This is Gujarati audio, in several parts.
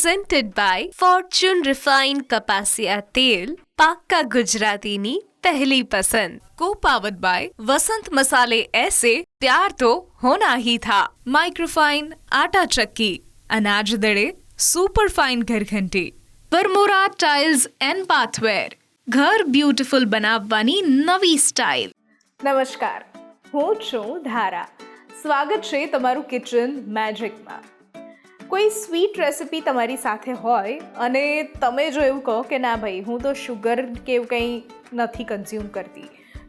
presented by Fortune Refined કપાસિયા તેલ, પાક્કા ગુજરાતીની પહેલી પસંદ. Co-powered by वसंत मसाले ऐसे प्यार तो होना ही था. माइक्रोफाइन आटा चक्की, अनाज दड़े super fine घरघंटी. Varmora tiles and बाथवेर, घर ब्यूटिफुल બનાવવાની નવી સ્ટાઇલ. નમસ્કાર, હું છું ધારા. સ્વાગત છે તમારું કિચન મેજિકમાં. કોઈ સ્વીટ રેસિપી તમારી સાથે હોય અને તમે જો એવું કહો કે ના ભાઈ હું તો શુગર કે એવું કંઈ નથી કન્ઝ્યુમ કરતી,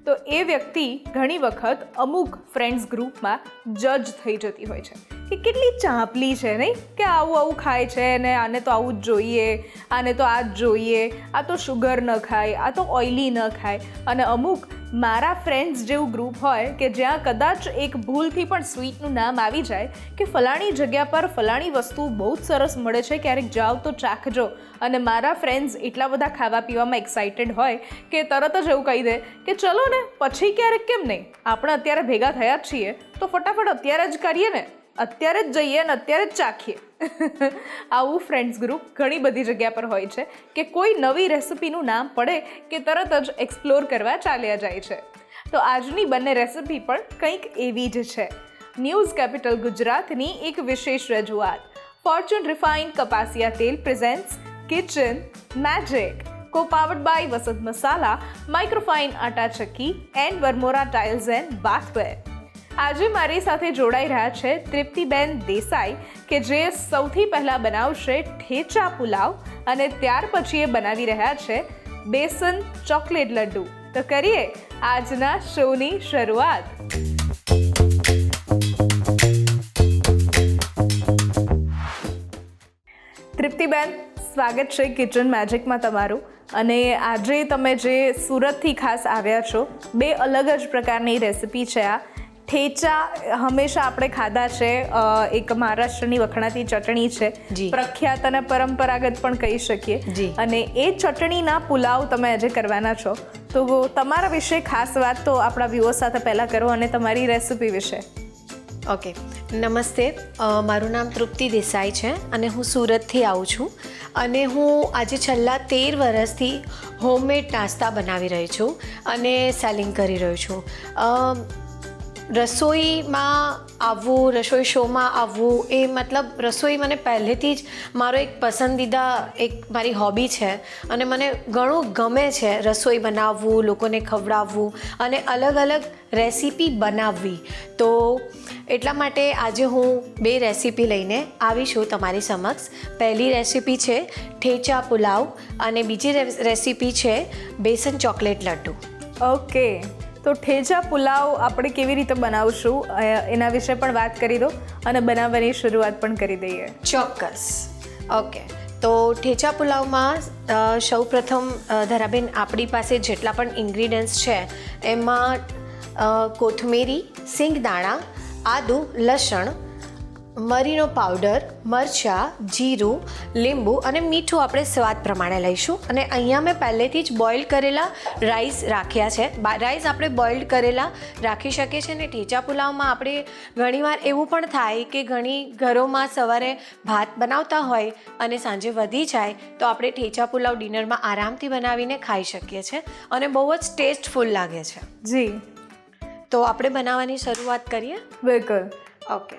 તો એ વ્યક્તિ ઘણી વખત અમુક ફ્રેન્ડ્સ ગ્રુપમાં જજ થઈ જતી હોય છે કે કેટલી ચાંપલી છે નહીં, કે આવું આવું ખાય છે ને આને તો આવું જ જોઈએ, આને તો આ જ જોઈએ, આ તો શુગર ન ખાય, આ તો ઓઇલી ન ખાય. અને અમુક મારા ફ્રેન્ડ્સ જેવું ગ્રુપ હોય કે જ્યાં કદાચ એક ભૂલથી પણ સ્વીટનું નામ આવી જાય કે ફલાણી જગ્યા પર ફલાણી વસ્તુ બહુ જ સરસ મળે છે, ક્યારેક જાઓ તો ચાખજો. અને મારા ફ્રેન્ડ્સ એટલા બધા ખાવા પીવામાં એક્સાઇટેડ હોય કે તરત જ એવું કહી દે કે ચલો ને પછી ક્યારેક, કેમ નહીં, આપણે અત્યારે ભેગા થયા જ છીએ તો ફટાફટ અત્યારે જ કરીએ ને, અત્યારે જ જઈએ અને અત્યારે જ ચાખીએ. આવું ફ્રેન્ડ્સ ગ્રુપ ઘણી બધી જગ્યા પર હોય છે કે કોઈ નવી રેસિપીનું નામ પડે કે તરત જ એક્સપ્લોર કરવા ચાલ્યા જાય છે. તો આજની બંને રેસિપી પણ કંઈક એવી જ છે. ન્યૂઝ કેપિટલ ગુજરાતની એક વિશેષ રજૂઆત. ફોર્ચ્યુન રિફાઇન્ડ કપાસિયા તેલ presents kitchen magic, co-powered by Vasant Masala, microfine આટા ચક્કી and Varmora tiles and bathware. આજે મારી સાથે જોડાઈ રહ્યા છે તૃપ્તિબેન દેસાઈ કે જે સૌથી પહેલાં બનાવશે ઠેચા પુલાવ અને ત્યાર પછી એ બનાવી રહ્યા છે બેસન ચોકલેટ લડ્ડુ. તો કરીએ આજના શોની શરૂઆત. તૃપ્તિબેન, સ્વાગત છે કિચન મેજિકમાં તમારું. અને આજે તમે જે સુરતથી ખાસ આવ્યા છો, બે અલગ જ પ્રકારની રેસિપી છે આ. ઠેચા હંમેશા આપણે ખાધા છે, એક મહારાષ્ટ્રની વખણાતી ચટણી છે, પ્રખ્યાત અને પરંપરાગત પણ કહી શકીએ. અને એ ચટણીના પુલાવ તમે આજે કરવાના છો, તો તમારા વિશે ખાસ વાત તો આપણા વ્યુઅર્સ સાથે પહેલાં કરો અને તમારી રેસિપી વિશે. ઓકે, નમસ્તે. મારું નામ તૃપ્તિ દેસાઈ છે અને હું સુરતથી આવું છું. અને હું આજે છેલ્લા 13 વર્ષથી હોમમેડ નાસ્તા બનાવી રહી છું અને સેલિંગ કરી રહી છું. રસોઈમાં આવવું, રસોઈ શોમાં આવવું, એ મતલબ રસોઈ મને પહેલેથી જ મારો એક પસંદીદા, એક મારી હોબી છે અને મને ઘણું ગમે છે રસોઈ બનાવવું, લોકોને ખવડાવવું અને અલગ અલગ રેસીપી બનાવવી. તો એટલા માટે આજે હું 2 રેસીપી લઈને આવી છું તમારી સમક્ષ. પહેલી રેસીપી છે ઠેચા પુલાવ અને બીજી રેસીપી છે બેસન ચોકલેટ લડ્ડુ. ઓકે, તો ઠેચા પુલાવ આપણે કેવી રીતે બનાવશું એના વિશે પણ વાત કરી દો અને બનાવવાની શરૂઆત પણ કરી દઈએ. ચોક્કસ. ઓકે, તો ઠેચા પુલાવમાં સૌપ્રથમ ધરાબેન આપણી પાસે જેટલા પણ ઇન્ગ્રીડિયન્ટ્સ છે એમાં કોથમીરી, સિંગદાણા, આદુ, લસણ, મરીનો પાવડર, મરચાં, જીરું, લીંબુ અને મીઠું આપણે સ્વાદ પ્રમાણે લઈશું. અને અહીંયા મેં પહેલેથી જ બોઇલ કરેલા રાઈસ રાખ્યા છે. રાઈસ આપણે બોઇલ્ડ કરેલા રાખી શકીએ છીએ. અને ઠેચા પુલાવમાં આપણે ઘણીવાર એવું પણ થાય કે ઘણી ઘરોમાં સવારે ભાત બનાવતા હોય અને સાંજે વધી જાય તો આપણે ઠેચા પુલાવ ડિનરમાં આરામથી બનાવીને ખાઈ શકીએ છીએ અને બહુ જ ટેસ્ટફુલ લાગે છે. જી, તો આપણે બનાવવાની શરૂઆત કરીએ. બિલકુલ. ઓકે,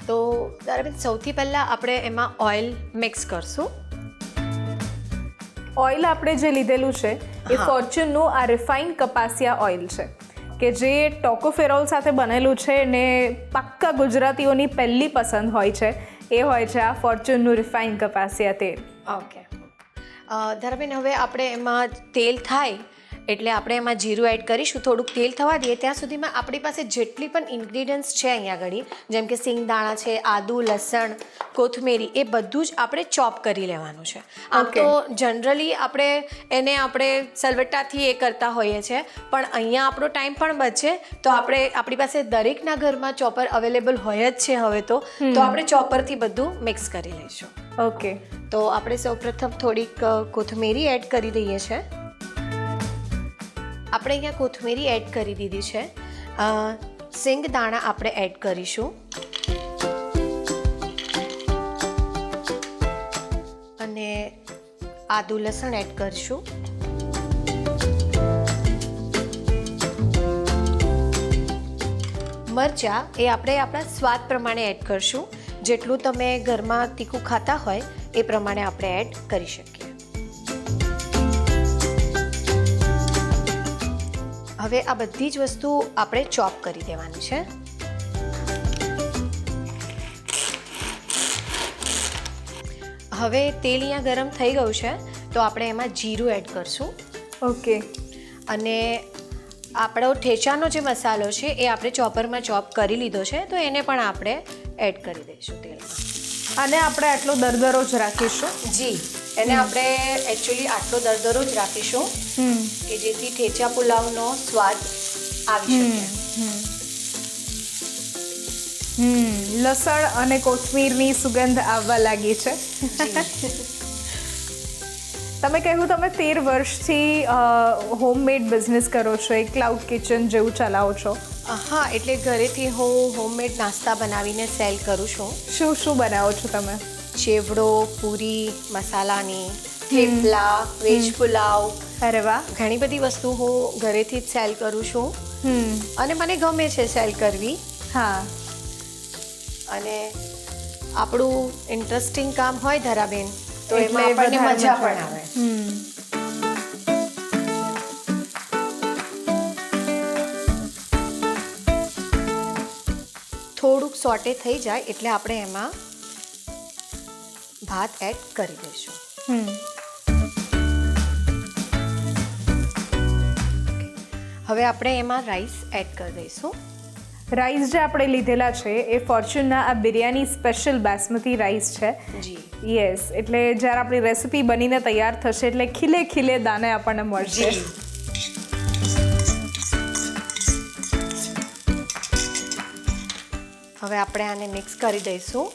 તો બરાબર, સૌથી પહેલાં આપણે એમાં ઓઇલ મિક્સ કરશું. ઓઇલ આપણે જે લીધેલું છે એ ફોર્ચ્યુનનું આ રિફાઇન્ડ કપાસિયા ઓઇલ છે કે જે ટોકોફેરોલ સાથે બનેલું છે ને પાક્કા ગુજરાતીઓની પહેલી પસંદ હોય છે, એ હોય છે આ ફોર્ચ્યુનનું રિફાઇન્ડ કપાસિયા તેલ. ઓકે ધરાબેન, હવે આપણે એમાં તેલ થાય એટલે આપણે એમાં જીરું એડ કરીશું. થોડુંક તેલ થવા દઈએ ત્યાં સુધીમાં આપણી પાસે જેટલી પણ ઇન્ગ્રીડિયન્ટ્સ છે અહીંયા આગળ, જેમ કે સિંગદાણા છે, આદુ, લસણ, કોથમીરી, એ બધું જ આપણે ચોપ કરી લેવાનું છે. આમ તો જનરલી આપણે સલવટ્ટાથી એ કરતા હોઈએ છીએ, પણ અહીંયા આપણો ટાઈમ પણ બચે તો આપણી પાસે દરેકના ઘરમાં ચોપર અવેલેબલ હોય જ છે હવે તો આપણે ચોપરથી બધું મિક્સ કરી લઈશું. ઓકે, તો આપણે સૌપ્રથમ થોડીક કોથમીરી એડ કરી દઈએ છીએ. આપણે અહીંયા કોથમીરી એડ કરી દીધી છે. સિંગદાણા આપણે એડ કરીશું. આદુ લસણ એડ કરીશું. મરચાં એ આપણે આપણા સ્વાદ પ્રમાણે એડ કરશું. જેટલું તમે ઘરમાં તીખું ખાતા હોય એ પ્રમાણે આપણે એડ કરી શકીએ. હવે આ બધી જ વસ્તુ આપણે ચોપ કરી દેવાની છે. હવે તેલ અહીંયા ગરમ થઈ ગયું છે તો આપણે એમાં જીરું એડ કરશું. ઓકે. અને આપણો ઠેચાનો જે મસાલો છે એ આપણે ચોપરમાં ચોપ કરી લીધો છે તો એને પણ આપણે એડ કરી દઈશું તેલમાં. અને આપણે આટલો દરદરો જ રાખીશું. જી, એને આપણે એકચ્યુઅલી આટલો દરદરો જ રાખીશું કે જેથી ઠેચા પુલાવનો સ્વાદ આવી શકે. લસણ અને કોથમીરની સુગંધ આવવા લાગી છે. તમે કહ્યું તમે 13 વર્ષથી હોમમેડ બિઝનેસ કરો છો, એક ક્લાઉડ કિચન જેવું ચલાવો છો. હા, એટલે ઘરેથી હું હોમમેડ નાસ્તા બનાવીને સેલ કરું છું. શું શું બનાવો છો તમે? ચેવડો, પૂરી મસાલાની, થેપલા, વેજ પુલાવ. અરે વાહ. ઘણી બધી વસ્તુ હું ઘરેથી જ સેલ કરું છું અને મને ગમે છે સેલ કરવી. હા. અને આપણું ઇન્ટરેસ્ટિંગ કામ હોય ધરાબેન તો એટલે એમાં આપણને વધારે મજા મજા પણ આવે. થોડુંક સોટે થઈ જાય એટલે આપણે એમાં ભાત એડ કરી દઈશું. હવે આપણે એમાં રાઈસ એડ કરી દઈશું. રાઈસ જે આપણે લીધેલા છે એ ફોર્ચ્યુનના આ બિરયાની સ્પેશિયલ બાસમતી રાઈસ છે. જી. યસ, એટલે જ્યારે આપણી રેસિપી બનીને તૈયાર થશે એટલે ખીલે ખીલે દાણે આપણને મળશે. હવે આપણે આને મિક્સ કરી દઈશું.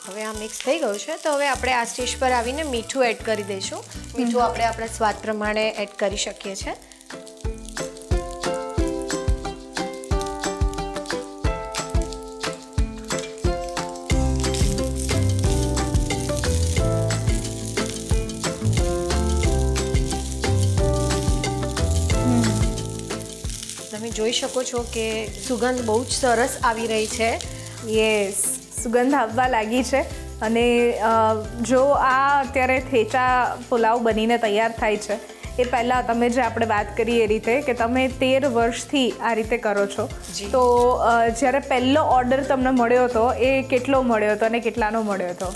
હવે આ મિક્સ થઈ ગયું છે તો હવે આપણે આ સ્ટેજ પર આવીને મીઠું એડ કરી દઈશું. મીઠું આપણે આપણા સ્વાદ પ્રમાણે એડ કરી શકીએ છીએ. તમે જોઈ શકો છો કે સુગંધ બહુ જ સરસ આવી રહી છે. યસ, સુગંધ આવવા લાગી છે. અને જો આ અત્યારે થેચા પુલાવ બનીને તૈયાર થાય છે એ પહેલાં તમે જે આપણે વાત કરી એ રીતે કે તમે 13 વર્ષથી આ રીતે કરો છો, તો જ્યારે પહેલો ઓર્ડર તમને મળ્યો હતો એ કેટલો મળ્યો હતો અને કેટલાનો મળ્યો હતો?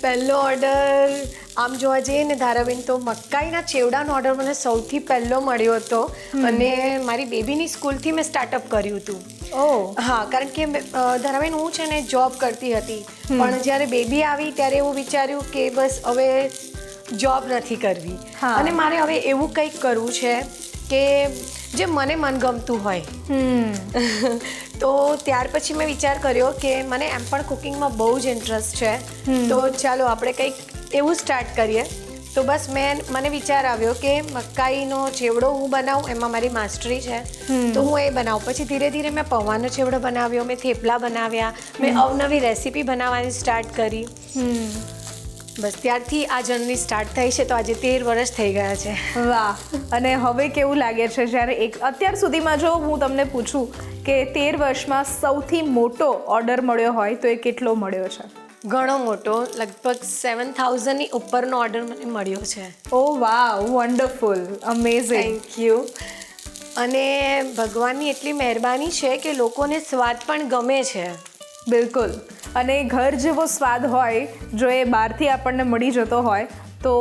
પહેલો ઓર્ડર આમ જોવા જઈએ ને ધારાબેન તો મકાઈના ચેવડાનો ઓર્ડર મને સૌથી પહેલો મળ્યો હતો અને મારી બેબીની સ્કૂલથી મેં સ્ટાર્ટઅપ કર્યું હતું. હા, કારણ કે ધારાબેન હું છે ને જોબ કરતી હતી પણ જ્યારે બેબી આવી ત્યારે એવું વિચાર્યું કે બસ હવે જોબ નથી કરવી અને મારે હવે એવું કંઈક કરવું છે કે જે મને મનગમતું હોય. તો ત્યાર પછી મેં વિચાર કર્યો કે મને એમ પણ કુકિંગમાં બહુ જ ઇન્ટરેસ્ટ છે તો ચાલો આપણે કંઈક એવું સ્ટાર્ટ કરીએ. તો બસ મને વિચાર આવ્યો કે મકાઈનો ચેવડો હું બનાવું, એમાં મારી માસ્ટરી છે તો હું એ બનાવું. પછી ધીરે ધીરે મેં પૌવાનો ચેવડો બનાવ્યો, મેં થેપલા બનાવ્યા, મેં અવનવી રેસીપી બનાવવાની સ્ટાર્ટ કરી. બસ ત્યારથી આ જર્ની સ્ટાર્ટ થઈ છે તો આજે 13 વર્ષ થઈ ગયા છે. વાહ. અને હવે કેવું લાગે છે જ્યારે અત્યાર સુધીમાં જો હું તમને પૂછું કે 13 વર્ષમાં સૌથી મોટો ઓર્ડર મળ્યો હોય તો એ કેટલો મળ્યો છે? ઘણો મોટો, લગભગ 7,000ની ઉપરનો ઓર્ડર મને મળ્યો છે. ઓ વાવ, વન્ડરફુલ, અમેઝિંગ. Thank you. અને ભગવાનની એટલી મહેરબાની છે કે લોકોને સ્વાદ પણ ગમે છે. બિલકુલ. અને ઘર જેવો સ્વાદ હોય જો એ બહારથી આપણને મળી જતો હોય તો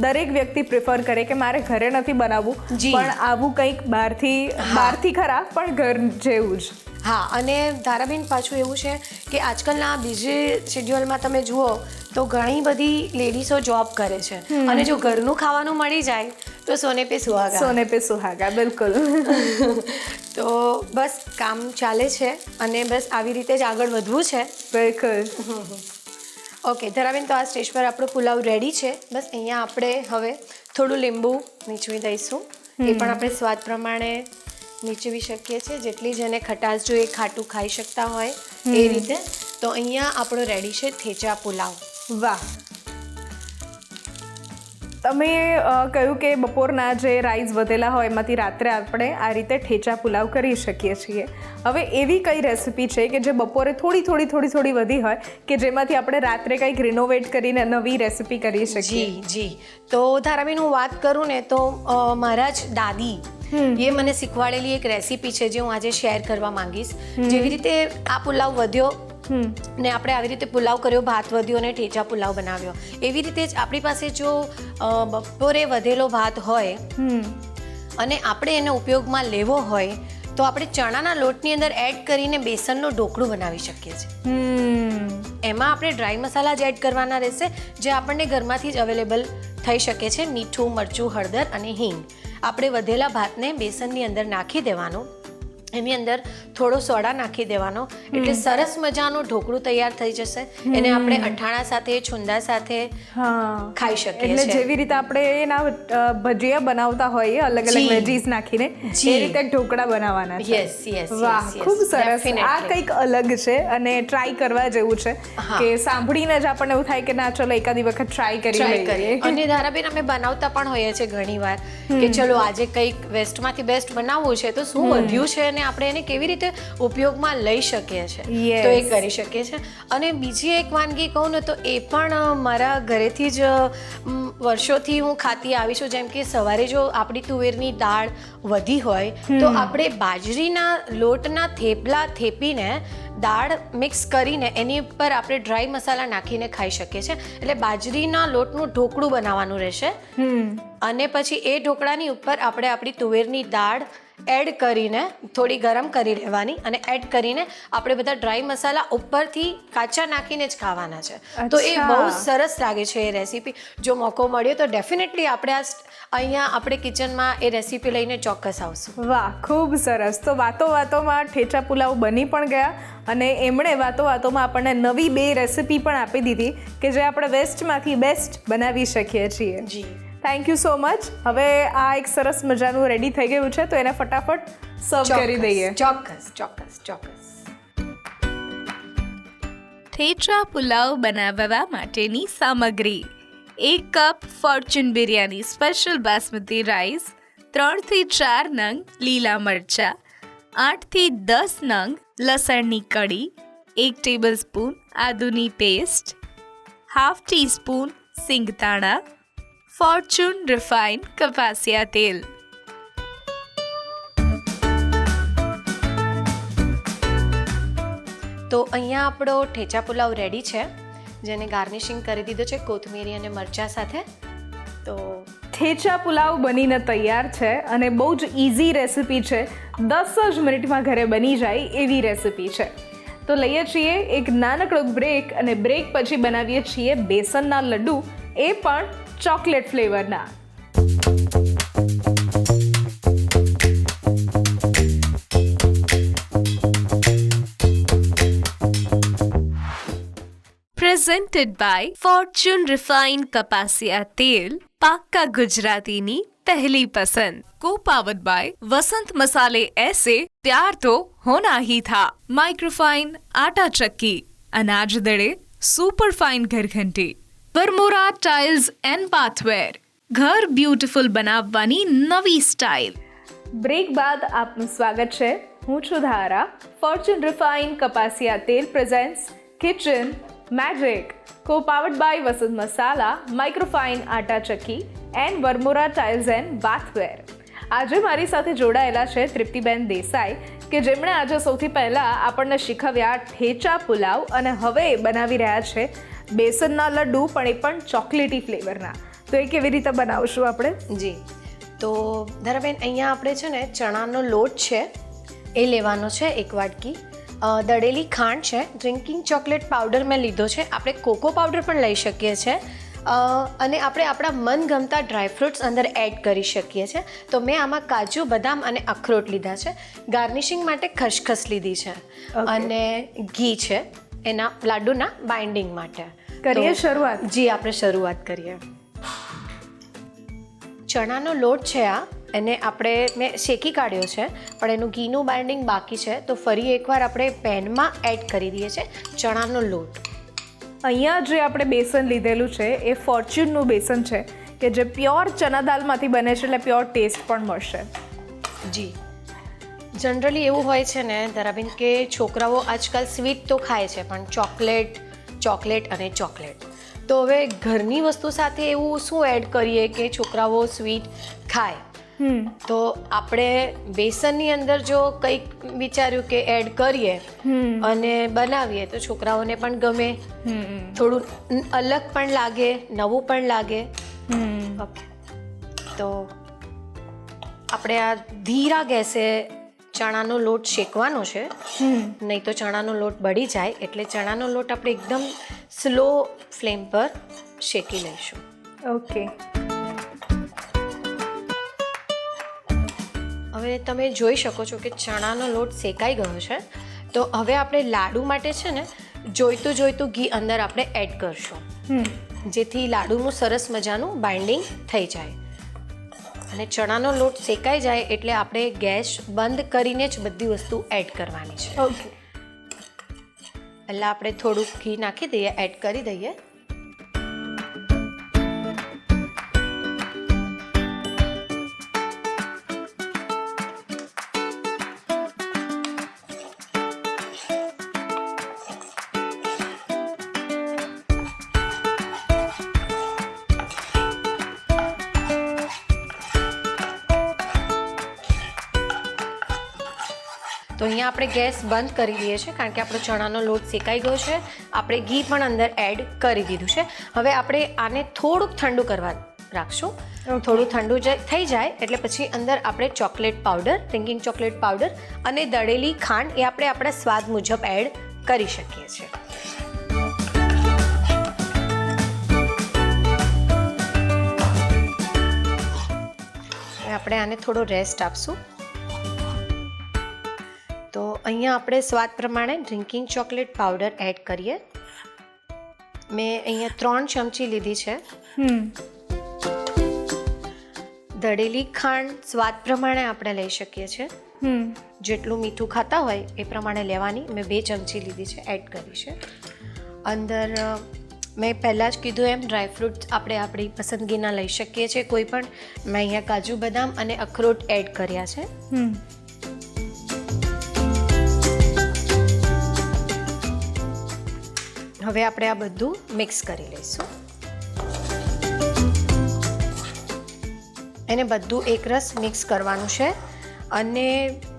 દરેક વ્યક્તિ પ્રિફર કરે કે મારે ઘરે નથી બનાવવું પણ આવું કંઈક બહારથી ખરા પણ ઘર જેવું જ. હા, અને ધારાબેન પાછું એવું છે કે આજકાલના બીજી શેડ્યુલમાં તમે જુઓ તો ઘણી બધી લેડીઝો જોબ કરે છે અને જો ઘરનું ખાવાનું મળી જાય તો સોને પે સુહાગા. સોને પે સુહાગા, બિલકુલ. તો બસ કામ ચાલે છે અને બસ આવી રીતે જ આગળ વધવું છે. બિલકુલ. ઓકે ધરાબેન, તો આ સ્ટેજ પર આપણો પુલાવ રેડી છે. બસ અહીંયા આપણે હવે થોડું લીંબુ નીચવી દઈશું. એ પણ આપણે સ્વાદ પ્રમાણે નીચવી શકીએ છીએ, જેટલી જેને ખટાશ જોઈએ, ખાટું ખાઈ શકતા હોય એ રીતે. તો અહીંયા આપણો રેડી છે થેચા પુલાવ. વાહ. તમે કહ્યું કે બપોરના જે રાઈસ વધેલા હોય એમાંથી રાત્રે આપણે આ રીતે ઠેચા પુલાવ કરી શકીએ છીએ. હવે એવી કઈ રેસિપી છે કે જે બપોરે થોડી વધી હોય કે જેમાંથી આપણે રાત્રે કંઈક રિનોવેટ કરીને નવી રેસિપી કરી શકીએ? જી. તો ધારાબેન, હું વાત કરું ને તો મારા જ દાદી એ મને શીખવાડેલી એક રેસિપી છે જે હું આજે શેર કરવા માંગીશ. જેવી રીતે આ પુલાવ વધ્યો ને આપણે આવી રીતે પુલાવ કર્યો, ભાત વધ્યો અને ઠેચા પુલાવ બનાવ્યો, એવી રીતે જ આપણી પાસે જો બપોરે વધેલો ભાત હોય અને આપણે એને ઉપયોગમાં લેવો હોય તો આપણે ચણાના લોટની અંદર એડ કરીને બેસનનું ઢોકળું બનાવી શકીએ છીએ. એમાં આપણે ડ્રાય મસાલા જ એડ કરવાના રહેશે, જે આપણને ઘરમાંથી જ અવેલેબલ થઈ શકે છે. મીઠું, મરચું, હળદર અને હિંગ. આપણે વધેલા ભાતને બેસનની અંદર નાખી દેવાનું, એની અંદર થોડો સોડા નાખી દેવાનો, એટલે સરસ મજાનું ઢોકળું તૈયાર થઈ જશે. એને આપણે અઠાણા સાથે, છુંદા સાથે ખાઈ શકીએ. એટલે જેવી રીતે આપણે એના ભજીયા બનાવતા હોઈએ અલગ અલગ વેજીસ નાખીને, એ રીતે ઢોકળા બનાવવાના છે. યસ. વાહ, ખૂબ સરસ. આ કંઈક અલગ છે અને ટ્રાય કરવા જેવું છે કે સાંભળીને જ આપણને એવું થાય કે ના ચલો એકાદી વખત ટ્રાય કરી લઈએ. અને ધારાબેન, અમે બનાવતા પણ હોઈએ છીએ ઘણી વાર કે ચલો આજે કંઈક વેસ્ટમાંથી બેસ્ટ બનાવવું છે તો શું વધ્યું છે અને આપણે એને કેવી રીતે ઉપયોગમાં લઈ શકીએ છીએ, તો એ કરી શકીએ છીએ. અને બીજી એક વાનગી કહું ને તો એ પણ મારા ઘરેથી જ વર્ષોથી હું ખાતી આવી છું. જેમ કે સવારે જો આપણી તુવેરની દાળ વધી હોય તો આપણે બાજરીના લોટના થેપલા થેપીને દાળ મિક્સ કરીને એની ઉપર આપણે ડ્રાય મસાલા નાખીને ખાઈ શકીએ છીએ. એટલે બાજરીના લોટનું ઢોકળું બનાવવાનું રહેશે અને પછી એ ઢોકળાની ઉપર આપણે આપણી તુવેરની દાળ એડ કરીને થોડી ગરમ કરી લેવાની અને એડ કરીને આપણે બધા ડ્રાય મસાલા ઉપરથી કાચા નાખીને જ ખાવાના છે. તો એ બહુ સરસ લાગે છે એ રેસીપી. જો મોકો મળ્યો તો ડેફિનેટલી આપણે અહીંયા આપણે કિચનમાં એ રેસીપી લઈને ચોક્કસ આવશું. વાહ, ખૂબ સરસ. તો વાતોમાં ઠેચા પુલાવ બની પણ ગયા અને એમણે વાતોમાં આપણને નવી 2 રેસીપી પણ આપી દીધી કે જે આપણે વેસ્ટમાંથી બેસ્ટ બનાવી શકીએ છીએ. જી, થેન્ક યુ સો મચ. હવે આ એક સરસ મજાનું રેડી થઈ ગયું છે તો એને ફટાફટ સર્વ કરી દઈએ. ચોક્કસ. થેચા પુલાવ બનાવવા માટેની સામગ્રી: 1 cup Fortune biryani special basmati rice, 3 થી 4 નંગ લીલા મરચા, 8 થી 10 નંગ લસણની કળી, 1 ટેબલસ્પૂન આદુની પેસ્ટ, ½ ટીસ્પૂન સિંગદાણા, ફોર્ચ્યુન રિફાઇન્ડ કપાસિયા તેલ. તો અહીંયા આપણો ઠેચા પુલાવ રેડી છે, જેને ગાર્નિશિંગ કરી દીધો છે કોથમીરી અને મરચા સાથે. તો ઠેચા પુલાવ બનીને તૈયાર છે અને બહુ જ ઇઝી રેસિપી છે. 10 જ મિનિટમાં ઘરે બની જાય એવી રેસિપી છે. તો લઈએ છીએ એક નાનકડો બ્રેક અને બ્રેક પછી બનાવીએ છીએ બેસનના લડ્ડુ, એ પણ ચોકલેટ ફ્લેવરના. પ્રેઝન્ટેડ બાય ફોર્ચ્યુન રિફાઇન્ડ કપાસિયા તેલ, પાક્કા ગુજરાતીની પહેલી પસંદ. કો પાવર્ડ બાય વસંત મસાલે ऐसे प्यार तो होना ही था. माइक्रोफाइन आटा चक्की, अनाज दड़े super fine घरघंटी, Varmora tiles and बाथवेर, ઘર બ્યુટીફુલ બનાવવાની નવી સ્ટાઇલ. બ્રેક બાદ આપનું સ્વાગત છે. હું છું ધારા. ફોર્ચ્યુન રિફાઇન્ડ કપાસિયા તેલ presents kitchen magic, co powered by Vasant Masala, microfine આટા ચક્કી and Varmora tiles and bathware. આજે મારી સાથે જોડાયેલા છે તૃપ્તિબેન દેસાઈ કે જેમણે આજે સૌથી પહેલાં આપણને શીખવ્યા ઠેચા પુલાવ અને હવે બનાવી રહ્યા છે બેસનના લડ્ડુ, પણ એ પણ ચોકલેટી ફ્લેવરના. તો એ કેવી રીતે બનાવશું આપણે? જી, તો ધારાબેન, અહીંયા આપણે છે ને ચણાનો લોટ છે એ લેવાનો છે 1 વાટકી, દળેલી ખાંડ છે, ડ્રિંકિંગ ચોકલેટ પાવડર મેં લીધો છે, આપણે કોકો પાવડર પણ લઈ શકીએ છીએ, અને આપણે આપણા મનગમતા ડ્રાયફ્રૂટ્સ અંદર એડ કરી શકીએ છીએ. તો મેં આમાં કાજુ, બદામ અને અખરોટ લીધા છે. ગાર્નિશિંગ માટે ખસખસ લીધી છે અને ઘી છે એના લાડુના બાઇન્ડિંગ માટે. કરીએ શરૂઆત? જી, આપણે શરૂઆત કરીએ. ચણાનો લોટ છે આ, એને મેં શેકી કાઢ્યો છે, પણ એનું ઘીનું બાઇન્ડિંગ બાકી છે. તો ફરી એકવાર આપણે પેનમાં એડ કરી દઈએ છીએ ચણાનો લોટ. અહીંયા જે આપણે બેસન લીધેલું છે એ ફોર્ચ્યુનનું બેસન છે કે જે પ્યોર ચના દાલમાંથી બને છે, એટલે પ્યોર ટેસ્ટ પણ મળશે. જી, જનરલી એવું હોય છે ને ધરાબેન કે છોકરાઓ આજકાલ સ્વીટ તો ખાય છે, પણ ચોકલેટ અને ચોકલેટ. તો હવે ઘરની વસ્તુ સાથે એવું શું એડ કરીએ કે છોકરાઓ સ્વીટ ખાય? તો આપણે બેસનની અંદર જો કંઈક વિચાર્યું કે એડ કરીએ અને બનાવીએ તો છોકરાઓને પણ ગમે, થોડું અલગ પણ લાગે, નવું પણ લાગે. ઓકે, તો આપણે આ ધીરા ગેસે ચણાનો લોટ શેકવાનો છે, નહીં તો ચણાનો લોટ બળી જાય. એટલે ચણાનો લોટ આપણે એકદમ સ્લો ફ્લેમ પર શેકી લઈશું. ઓકે, હવે તમે જોઈ શકો છો કે ચણાનો લોટ શેકાઈ ગયો છે. તો હવે આપણે લાડુ માટે છે ને જોઈતું ઘી અંદર આપણે એડ કરશું, જેથી લાડુનું સરસ મજાનું બાઇન્ડિંગ થઈ જાય. અને ચણાનો લોટ શેકાઈ જાય એટલે આપણે ગેસ બંધ કરીને જ બધી વસ્તુ એડ કરવાની છે. ઓકે, પહેલાં આપણે થોડુંક ઘી નાખી દઈએ, એડ કરી દઈએ. તો અહીંયા આપણે ગેસ બંધ કરી દઈએ છીએ કારણ કે આપણો ચણાનો લોટ શેકાઈ ગયો છે. આપણે ઘી પણ અંદર એડ કરી દીધું છે. હવે આપણે આને થોડુંક ઠંડુ કરવા રાખશું. થોડું ઠંડુ થઈ જાય એટલે પછી અંદર આપણે chocolate powder, drinking chocolate powder અને દળેલી ખાંડ એ આપણે આપણા સ્વાદ મુજબ એડ કરી શકીએ છીએ. આપણે આને થોડો રેસ્ટ આપશું. તો અહીંયા આપણે સ્વાદ પ્રમાણે ડ્રિંકિંગ ચોકલેટ પાવડર એડ કરીએ. મેં અહીંયા 3 ચમચી લીધી છે. દળેલી ખાંડ સ્વાદ પ્રમાણે આપણે લઈ શકીએ છીએ. જેટલું મીઠું ખાતા હોય એ પ્રમાણે લેવાની. મેં 2 ચમચી લીધી છે, એડ કરી છે. અંદર મેં પહેલાં જ કીધું એમ ડ્રાયફ્રૂટ આપણે આપણી પસંદગીના લઈ શકીએ છીએ કોઈ પણ. મેં અહીંયા કાજુ, બદામ અને અખરોટ એડ કર્યા છે. હવે આપણે આ બધું મિક્સ કરી લઈશું. એને બધું એકરસ મિક્સ કરવાનું છે. અને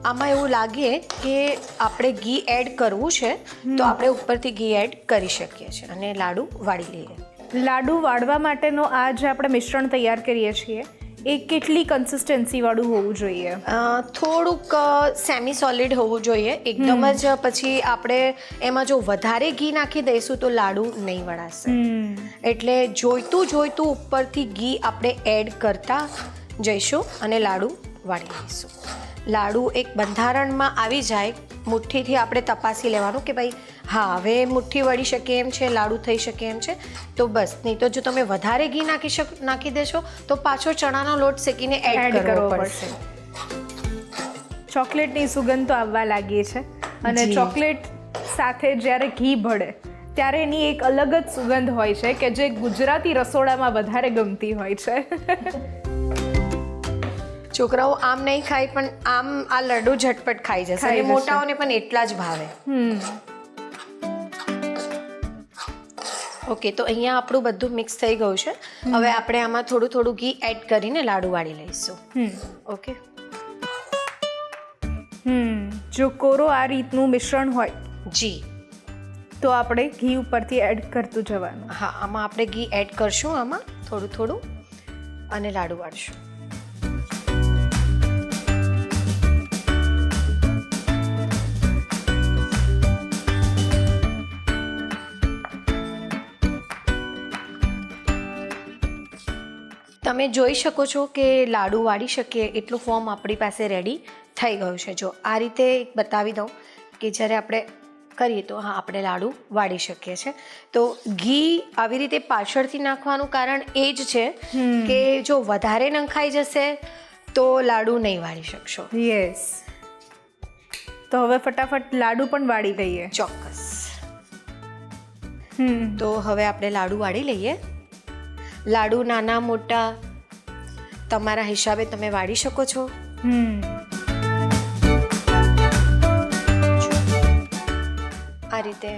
આમાં એવું લાગે કે આપણે ઘી એડ કરવું છે તો આપણે ઉપરથી ઘી એડ કરી શકીએ છીએ અને લાડુ વાળી લઈએ. લાડુ વાળવા માટેનો આ જે આપણે મિશ્રણ તૈયાર કરીએ છીએ એ કેટલી કન્સિસ્ટન્સીવાળું હોવું જોઈએ? થોડુંક સેમી સોલિડ હોવું જોઈએ. એકદમ જ પછી આપણે એમાં જો વધારે ઘી નાખી દઈશું તો લાડુ નહીં વળાશે. એટલે જોઈતું ઉપરથી ઘી આપણે એડ કરતા જઈશું અને લાડુ વાળી લઈશું. લાડુ એક બંધારણમાં આવી જાય, મુઠ્ઠીથી આપણે તપાસી લેવાનું કે ભાઈ હા હવે મુઠ્ઠી વળી શકે એમ છે, લાડુ થઈ શકે એમ છે, તો બસ. નહીં તો જો તમે વધારે ઘી નાખી દેશો તો પાછો ચણાનો લોટ શેકીને એડ કરવો પડશે. ચોકલેટની સુગંધ તો આવવા લાગી છે અને ચોકલેટ સાથે જ્યારે ઘી ભળે ત્યારે એની એક અલગ જ સુગંધ હોય છે કે જે ગુજરાતી રસોડામાં વધારે ગમતી હોય છે. છોકરાઓ આમ નહીં ખાય પણ આમ આ લડ્ડુ ઝટપટ ખાઈ જશે અને મોટાઓને પણ એટલા જ ભાવે. ઓકે, તો અહીંયા આપણું બધું મિક્સ થઈ ગયું છે. હવે આપણે આમાં થોડું ઘી એડ કરીને લાડુ વાળી લઈશું. ઓકે, જો કોરો આ રીતનું મિશ્રણ હોય જી તો આપણે ઘી ઉપરથી એડ કરતું જવાનું. હા, આમાં આપણે ઘી એડ કરશું, આમાં થોડું અને લાડુ વાળશું. તમે જોઈ શકો છો કે લાડુ વાળી શકીએ એટલું ફોર્મ આપણી પાસે રેડી થઈ ગયું છે. જો આ રીતે એક બતાવી દઉં કે જ્યારે આપણે કરીએ તો હા આપણે લાડુ વાળી શકીએ છીએ. તો ઘી આવી રીતે પાછળથી નાખવાનું કારણ એ જ છે કે જો વધારે નંખાઈ જશે તો લાડુ નહીં વાળી શકશો. યસ. તો હવે ફટાફટ લાડુ પણ વાળી દઈએ. ચોક્કસ. તો હવે આપણે લાડુ વાળી લઈએ. લાડુ નાના મોટા તમારા હિસાબે તમે વાળી શકો છો. આ રીતે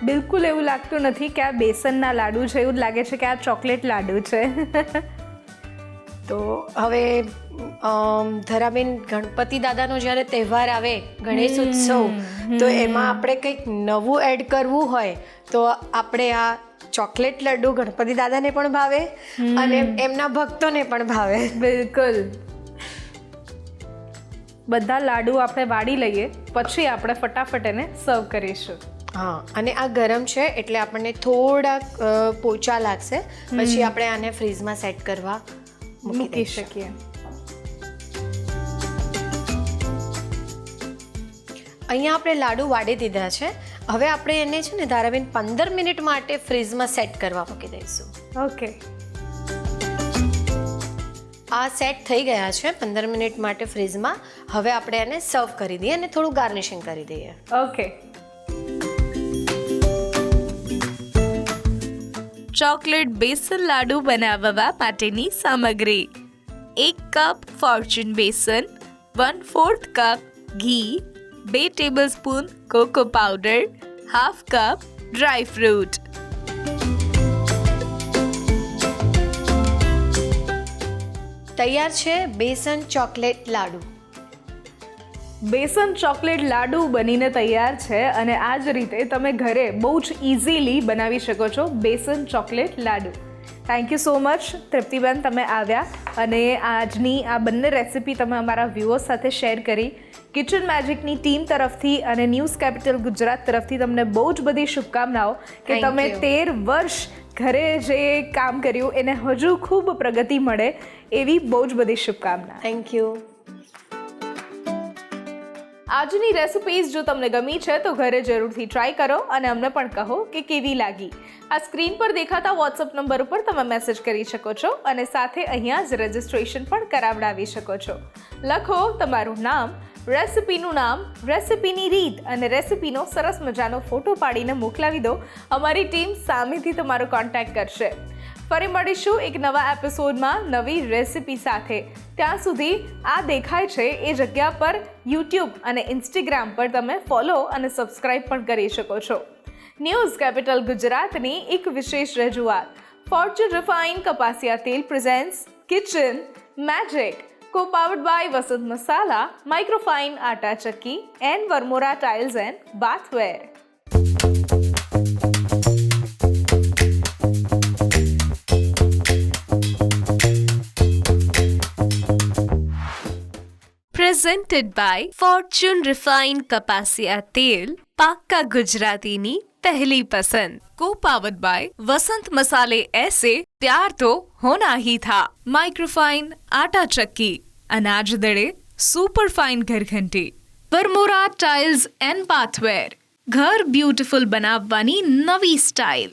બિલકુલ એવું લાગતું નથી કે આ બેસનના લાડુ છે, એવું જ લાગે છે કે આ ચોકલેટ લાડુ છે. તો હવે ધરાબેન ગણપતિ દાદાનો જ્યારે તહેવાર આવે, ગણેશ ઉત્સવ, તો એમાં આપણે કંઈક નવું એડ કરવું હોય તો આપણે આ ચોકલેટ લડ્ડુ ગણપતિ દાદાને પણ ભાવે અને એમના ભક્તોને પણ ભાવે. બિલકુલ. બધા લાડુ આપણે વાળી લઈએ પછી આપણે ફટાફટ એને સર્વ કરીશું. હા, અને આ ગરમ છે એટલે આપણને થોડાક પોચા લાગશે, પછી આપણે આને ફ્રીઝમાં સેટ કરવા મૂકી શકીએ. અહીંયા આપણે લાડુ વાળી દીધા છે. હવે આપણે એને છે ને ધારાબેન 15 મિનિટ માટે ફ્રીઝમાં સેટ કરવા મૂકી દઈશું. ઓકે. આ સેટ થઈ ગયા છે 15 મિનિટ માટે ફ્રીઝમાં. હવે આપણે એને સર્વ કરી દઈએ અને થોડું ગાર્નિશિંગ કરી દઈએ. ઓકે. ચોકલેટ બેસન લાડુ બનાવવા માટેની સામગ્રી: 1 કપ ફોર્ચ્યુન બેસન, 1/4 કપ ઘી, 2 tablespoon cocoa powder, 1/2 cup dry fruit. તૈયાર છે બેસન ચોકલેટ લાડુ. બેસન ચોકલેટ લાડુ બનીને તૈયાર છે અને આ જ રીતે તમે ઘરે બહુ જ ઇઝીલી બનાવી શકો છો besan chocolate laddu. Thank you so much તૃપ્તિબેન, તમે આવ્યા અને આજની આ બંને રેસિપી તમે અમારા વ્યુઅર્સ સાથે શેર કરી. કિચન મેજિકની ટીમ તરફથી અને ન્યૂઝ કેપિટલ ગુજરાત તરફથી તમને બહુ જ બધી શુભકામનાઓ કે તમે 13 વર્ષ ઘરે જે કામ કર્યું એને હજુ ખૂબ પ્રગતિ મળે એવી બહુ જ બધી શુભકામના. Thank you. આજની રેસિપીઝ જો તમને ગમી છે તો ઘરે જરૂરથી ટ્રાય કરો અને અમને પણ કહો કે કેવી લાગી. આ સ્ક્રીન પર દેખાતા વોટ્સઅપ નંબર ઉપર તમે મેસેજ કરી શકો છો અને સાથે અહીંયા જ રજિસ્ટ્રેશન પણ કરાવડાવી શકો છો. લખો તમારું નામ, રેસિપીનું નામ, રેસિપીની રીત અને રેસિપીનો સરસ મજાનો ફોટો પાડીને મોકલાવી દો. અમારી ટીમ સામેથી તમારો કોન્ટેક્ટ કરશે. ફરી મળીશું એક નવા એપિસોડમાં નવી રેસિપી સાથે. ત્યાં સુધી આ દેખાય છે એ જગ્યા પર યુટ્યુબ અને ઇન્સ્ટાગ્રામ પર તમે ફોલો અને સબસ્ક્રાઇબ પણ કરી શકો છો. ન્યૂઝ કેપિટલ ગુજરાતની એક વિશેષ રજૂઆત ફોર્ચ્યુન રિફાઇન્ડ કપાસિયા તેલ presents kitchen magic, co-powered by Vasant Masala, microfine આટા ચક્કી and Varmora tiles and bathware. Presented by Fortune Refined કપાસિયા તેલ, પાક્કા ગુજરાતીની પહેલી પસંદ. Co-powered by વસંત મસાલે ऐसे प्यार तो होना ही था, माइक्रोफाइन आटा चक्की, अनाज दड़े super fine घरघंटी, Varmora tiles and बाथवेर, घर ब्यूटीफुल बनावવાની નવી સ્ટાઇલ.